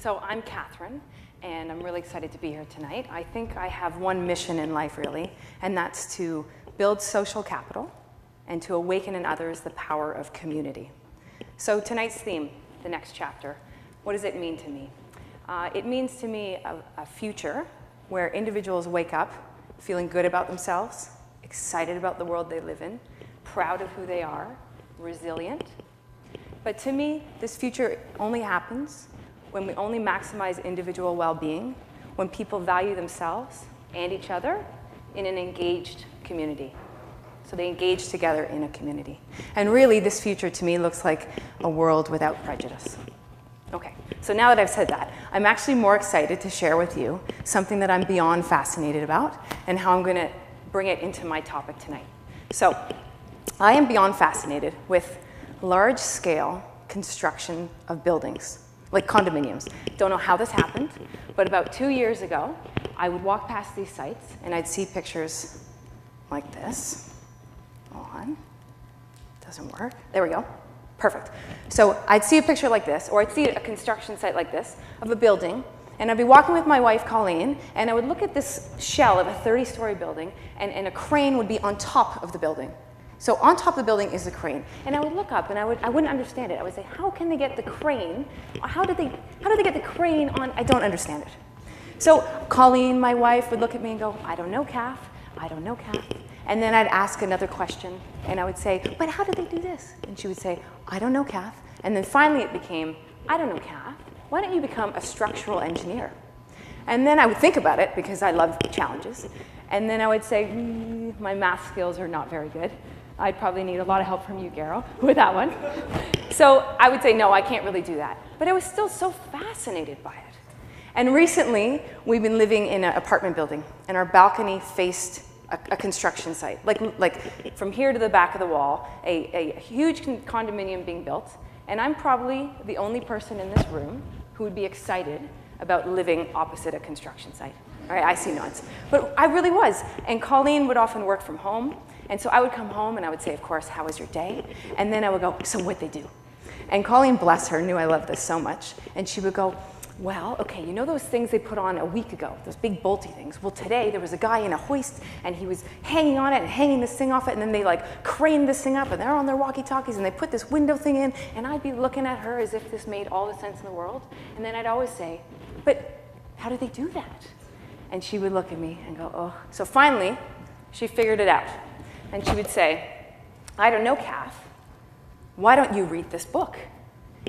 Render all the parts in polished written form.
So I'm Catherine, and I'm really excited to be here tonight. I think I have one mission in life, really, and that's to build social capital and to awaken in others the power of community. So tonight's theme, the next chapter, what does it mean to me? It means to me a future where individuals wake up feeling good about themselves, excited about the world they live in, proud of who they are, resilient. But to me, this future only happens when we only maximize individual well-being, when people value themselves and each other in an engaged community. So they engage together in a community. And really, this future to me looks like a world without prejudice. Okay, so now that I've said that, I'm actually more excited to share with you something that I'm beyond fascinated about and how I'm going to bring it into my topic tonight. So I am beyond fascinated with large-scale construction of buildings, like condominiums. Don't know how this happened, but about 2 years ago, I would walk past these sites and I'd see pictures like this. Hold on, doesn't work. There we go, perfect. So I'd see a picture like this, or I'd see a construction site like this of a building, and I'd be walking with my wife, Colleen, and I would look at this shell of a 30-story building, and a crane would be on top of the building. So on top of the building is the crane, and I would look up and I wouldn't understand it. I would say, how can they get the crane? How did they get the crane on? I don't understand it. So Colleen, my wife, would look at me and go, I don't know, Kath. I don't know, Kath. And then I'd ask another question, and I would say, but how did they do this? And she would say, I don't know, Kath. And then finally it became, I don't know, Kath. Why don't you become a structural engineer? And then I would think about it because I love challenges. And then I would say, my math skills are not very good. I'd probably need a lot of help from you, Garo, with that one. So I would say, no, I can't really do that. But I was still so fascinated by it. And recently, we've been living in an apartment building, and our balcony faced a construction site. Like from here to the back of the wall, a huge condominium being built. And I'm probably the only person in this room who would be excited about living opposite a construction site. All right, I see nods. But I really was. And Colleen would often work from home. And so I would come home and I would say, of course, how was your day? And then I would go, so what'd they do? And Colleen, bless her, knew I loved this so much. And she would go, well, okay, you know those things they put on a week ago, those big bolty things? Well, today there was a guy in a hoist and he was hanging on it and hanging this thing off it, and then they like craned this thing up and they're on their walkie-talkies and they put this window thing in, and I'd be looking at her as if this made all the sense in the world. And then I'd always say, but how did they do that? And she would look at me and go, oh. So finally, she figured it out. And she would say, I don't know, Kath, why don't you read this book?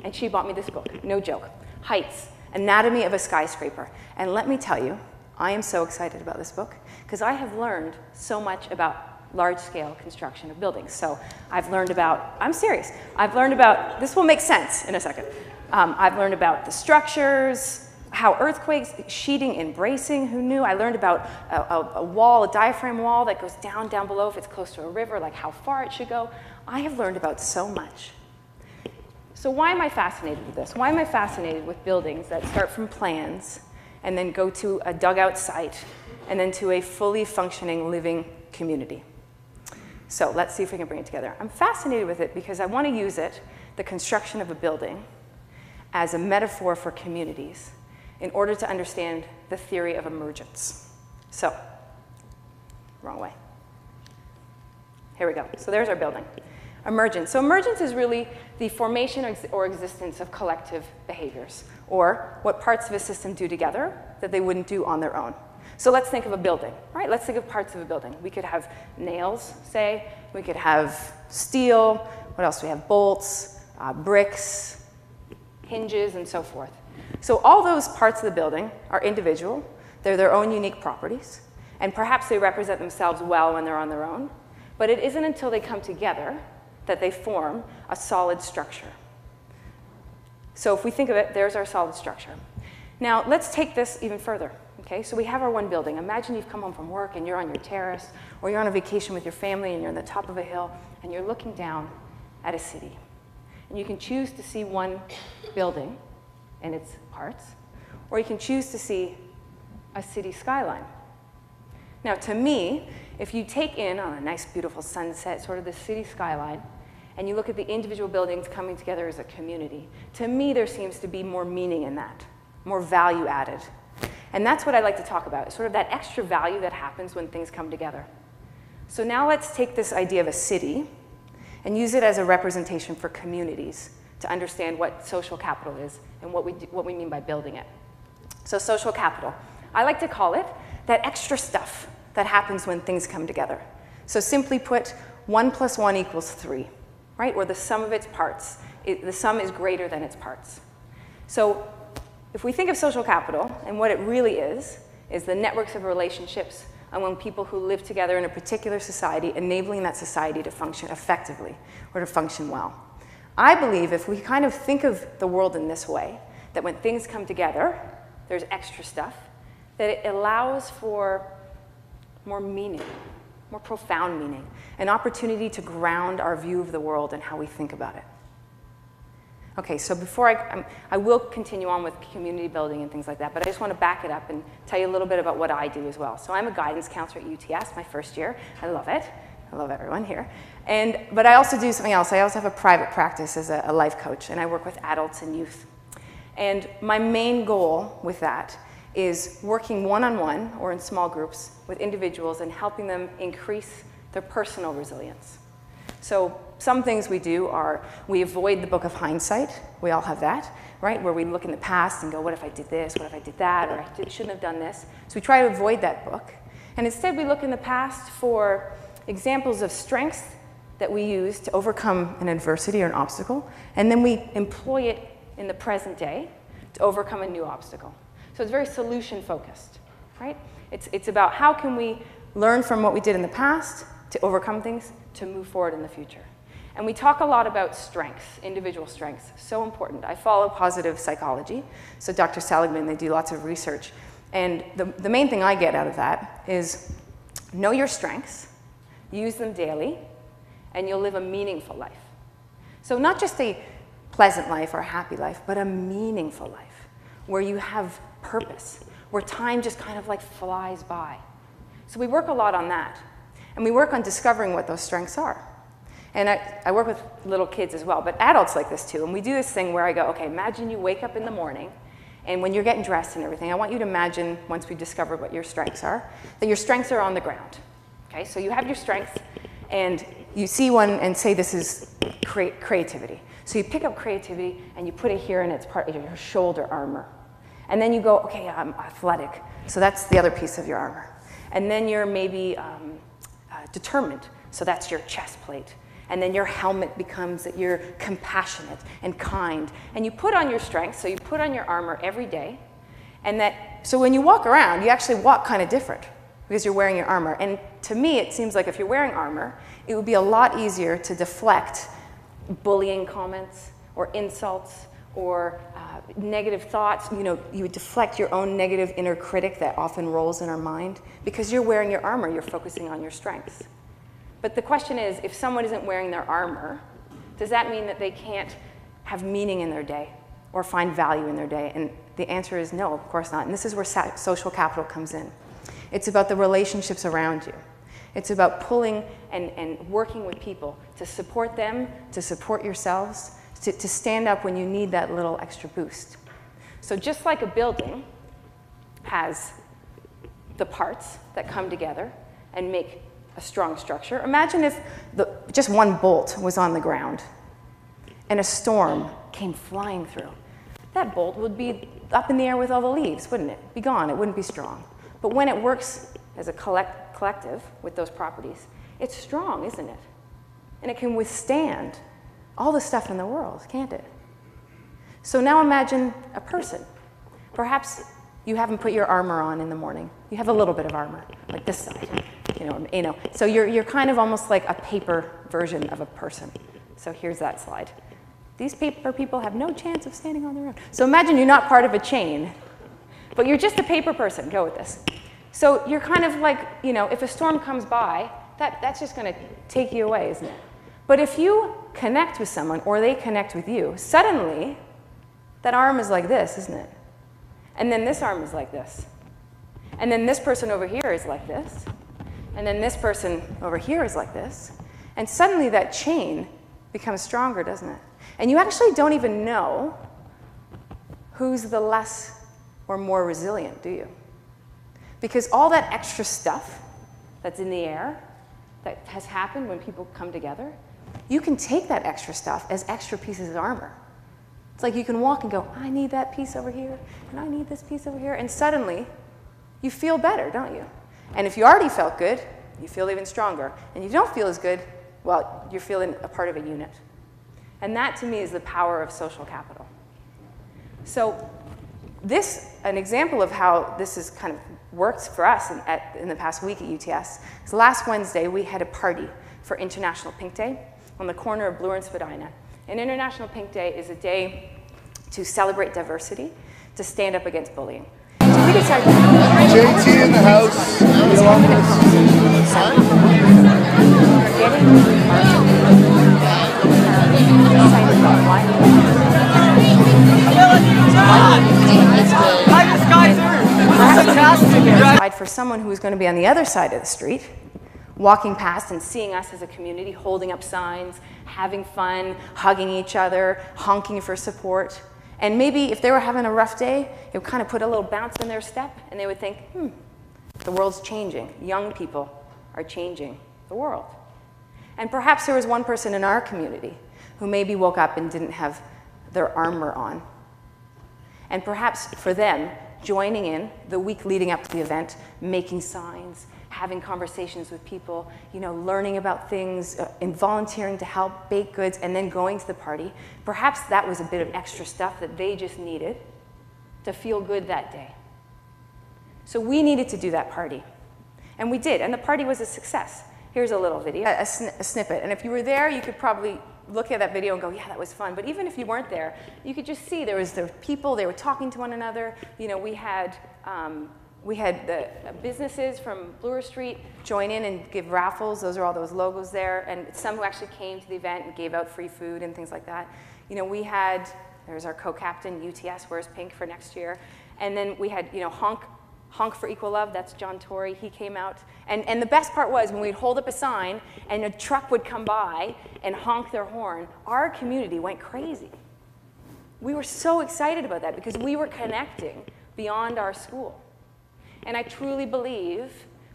And she bought me this book, no joke, Heights, Anatomy of a Skyscraper. And let me tell you, I am so excited about this book because I have learned so much about large-scale construction of buildings. So I've learned about, I'm serious, I've learned about, this will make sense in a second. I've learned about the structures, how earthquakes, sheeting and bracing, who knew? I learned about a wall, a diaphragm wall that goes down below if it's close to a river, like how far it should go. I have learned about so much. So why am I fascinated with this? Why am I fascinated with buildings that start from plans and then go to a dugout site and then to a fully functioning living community? So let's see if we can bring it together. I'm fascinated with it because I want to use it, the construction of a building, as a metaphor for communities in order to understand the theory of emergence. So, wrong way. Here we go. So there's our building. Emergence. So emergence is really the formation or existence of collective behaviors, or what parts of a system do together that they wouldn't do on their own. So let's think of a building, right? Let's think of parts of a building. We could have nails, say. We could have steel. What else do we have? Bolts, bricks, hinges, and so forth. So all those parts of the building are individual. They're their own unique properties. And perhaps they represent themselves well when they're on their own. But it isn't until they come together that they form a solid structure. So if we think of it, there's our solid structure. Now, let's take this even further. Okay, so we have our one building. Imagine you've come home from work and you're on your terrace, or you're on a vacation with your family and you're on the top of a hill and you're looking down at a city. And you can choose to see one building and its parts, or you can choose to see a city skyline. Now, to me, if you take in on a nice, beautiful sunset, sort of the city skyline, and you look at the individual buildings coming together as a community, to me, there seems to be more meaning in that more value added. And that's what I like to talk about, sort of that extra value that happens when things come together. So now let's take this idea of a city and use it as a representation for communities to understand what social capital is and what we mean by building it. So social capital, I like to call it that extra stuff that happens when things come together. So simply put, 1 + 1 = 3, right? Or the sum of its parts. The sum is greater than its parts. So if we think of social capital, and what it really is the networks of relationships among people who live together in a particular society, enabling that society to function effectively or to function well. I believe if we kind of think of the world in this way, that when things come together, there's extra stuff, that it allows for more meaning, more profound meaning, an opportunity to ground our view of the world and how we think about it. Okay, so before I will continue on with community building and things like that, but I just want to back it up and tell you a little bit about what I do as well. So I'm a guidance counselor at UTS, my first year. I love it. I love everyone here. But I also do something else. I also have a private practice as a life coach, and I work with adults and youth. And my main goal with that is working one-on-one or in small groups with individuals and helping them increase their personal resilience. So some things we do are we avoid the book of hindsight. We all have that, right? Where we look in the past and go, what if I did this? What if I did that? Or I shouldn't have done this. So we try to avoid that book. And instead we look in the past for examples of strengths that we use to overcome an adversity or an obstacle. And then we employ it in the present day to overcome a new obstacle. So it's very solution-focused, right? It's about how can we learn from what we did in the past to overcome things, to move forward in the future. And we talk a lot about strengths, individual strengths, so important. I follow positive psychology, so Dr. Seligman, they do lots of research. And the main thing I get out of that is know your strengths, use them daily, and you'll live a meaningful life. So not just a pleasant life or a happy life, but a meaningful life where you have purpose, where time just kind of like flies by. So we work a lot on that. And we work on discovering what those strengths are. And I work with little kids as well, but adults like this too. And we do this thing where I go, okay, imagine you wake up in the morning, and when you're getting dressed and everything, I want you to imagine, once we've discovered what your strengths are, that your strengths are on the ground. Okay, so you have your strengths, and you see one and say this is creativity. So you pick up creativity, and you put it here, and it's part of your shoulder armor. And then you go, okay, I'm athletic. So that's the other piece of your armor. And then you're maybe determined, so that's your chest plate. And then your helmet becomes that you're compassionate and kind. And you put on your strength, so you put on your armor every day. And so when you walk around, you actually walk kind of different because you're wearing your armor. And to me, it seems like if you're wearing armor, it would be a lot easier to deflect bullying comments or insults or negative thoughts. You know, you would deflect your own negative inner critic that often rolls in our mind. Because you're wearing your armor, you're focusing on your strengths. But the question is, if someone isn't wearing their armor, does that mean that they can't have meaning in their day or find value in their day? And the answer is no, of course not. And this is where social capital comes in. It's about the relationships around you. It's about pulling and working with people to support them, to support yourselves, to stand up when you need that little extra boost. So just like a building has the parts that come together and make a strong structure. Imagine if just one bolt was on the ground and a storm came flying through. That bolt would be up in the air with all the leaves, wouldn't it? Be gone, it wouldn't be strong. But when it works as a collective with those properties, it's strong, isn't it? And it can withstand all the stuff in the world, can't it? So now imagine a person. Perhaps you haven't put your armor on in the morning. You have a little bit of armor, like this side. You know. So you're kind of almost like a paper version of a person. So here's that slide. These paper people have no chance of standing on their own. So imagine you're not part of a chain, but you're just a paper person. Go with this. So you're kind of like, if a storm comes by, that's just going to take you away, isn't it? But if you connect with someone or they connect with you, suddenly that arm is like this, isn't it? And then this arm is like this. And then this person over here is like this. And then this person over here is like this. And suddenly that chain becomes stronger, doesn't it? And you actually don't even know who's the less or more resilient, do you? Because all that extra stuff that's in the air that has happened when people come together, you can take that extra stuff as extra pieces of armor. It's like you can walk and go, I need that piece over here, and I need this piece over here, and suddenly you feel better, don't you? And if you already felt good, you feel even stronger. And you don't feel as good, well, you're feeling a part of a unit. And that, to me, is the power of social capital. So an example of how this has kind of worked for us in the past week at UTS is last Wednesday we had a party for International Pink Day on the corner of Bloor and Spadina. And International Pink Day is a day to celebrate diversity, to stand up against bullying. So we decided JT in the house. For someone who is going to be on the other side of the street, walking past and seeing us as a community, holding up signs, having fun, hugging each other, honking for support. And maybe if they were having a rough day, it would kind of put a little bounce in their step, and they would think, the world's changing. Young people are changing the world. And perhaps there was one person in our community who maybe woke up and didn't have their armor on. And perhaps for them, joining in the week leading up to the event, making signs, having conversations with people, learning about things, and volunteering to help bake goods, and then going to the party, perhaps that was a bit of extra stuff that they just needed to feel good that day. So we needed to do that party. And we did, and the party was a success. Here's a little video, a snippet. And if you were there, you could probably look at that video and go, yeah, that was fun. But even if you weren't there, you could just see there were people, they were talking to one another. We had the businesses from Bloor Street join in and give raffles. Those are all those logos there. And some who actually came to the event and gave out free food and things like that. There's our co-captain, UTS, wears pink for next year. And then we had, Honk for Equal Love, that's John Tory, he came out. And the best part was when we'd hold up a sign and a truck would come by and honk their horn, our community went crazy. We were so excited about that because we were connecting beyond our school. And I truly believe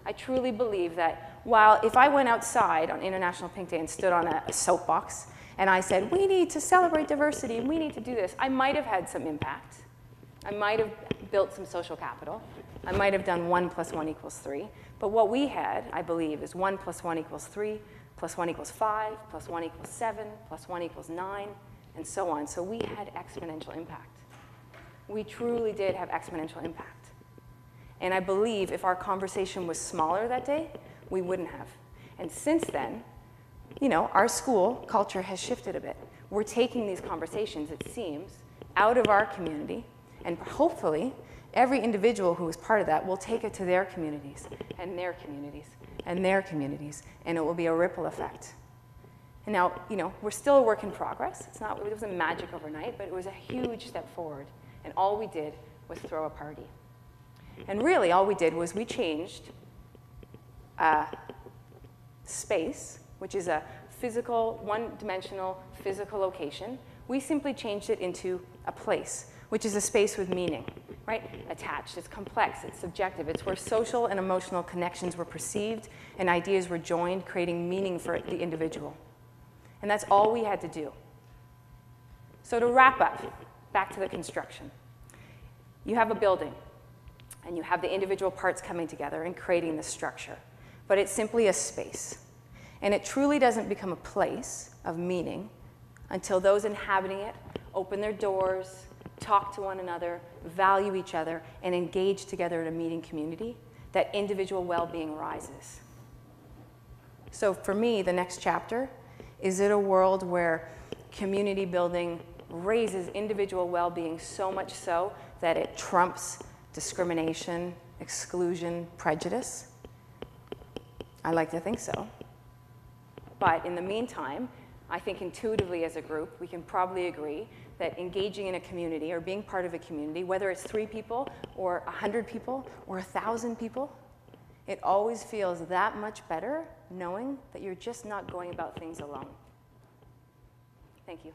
that while if I went outside on International Pink Day and stood on a soapbox and I said, we need to celebrate diversity and we need to do this, I might have had some impact. I might have built some social capital. I might have done 1 + 1 = 3. But what we had, I believe, is 1 + 1 = 3, + 1 = 5, + 1 = 7, + 1 = 9, and so on. So we had exponential impact. We truly did have exponential impact. And I believe if our conversation was smaller that day, we wouldn't have. And since then, our school culture has shifted a bit. We're taking these conversations, it seems, out of our community, and hopefully, every individual who is part of that will take it to their communities, and their communities, and their communities, and it will be a ripple effect. And now, we're still a work in progress. It wasn't magic overnight, but it was a huge step forward. And all we did was throw a party. And really, all we did was we changed space, which is a physical, one-dimensional physical location. We simply changed it into a place, which is a space with meaning, right? Attached, it's complex, it's subjective. It's where social and emotional connections were perceived and ideas were joined, creating meaning for the individual. And that's all we had to do. So to wrap up, back to the construction. You have a building, and you have the individual parts coming together and creating the structure. But it's simply a space. And it truly doesn't become a place of meaning until those inhabiting it open their doors, talk to one another, value each other, and engage together in a meeting community, that individual well-being rises. So for me, the next chapter is in a world where community building raises individual well-being so much so that it trumps discrimination, exclusion, prejudice. I like to think so. But in the meantime, I think intuitively as a group, we can probably agree that engaging in a community or being part of a community, whether it's 3 people or 100 people or 1,000 people, it always feels that much better knowing that you're just not going about things alone. Thank you.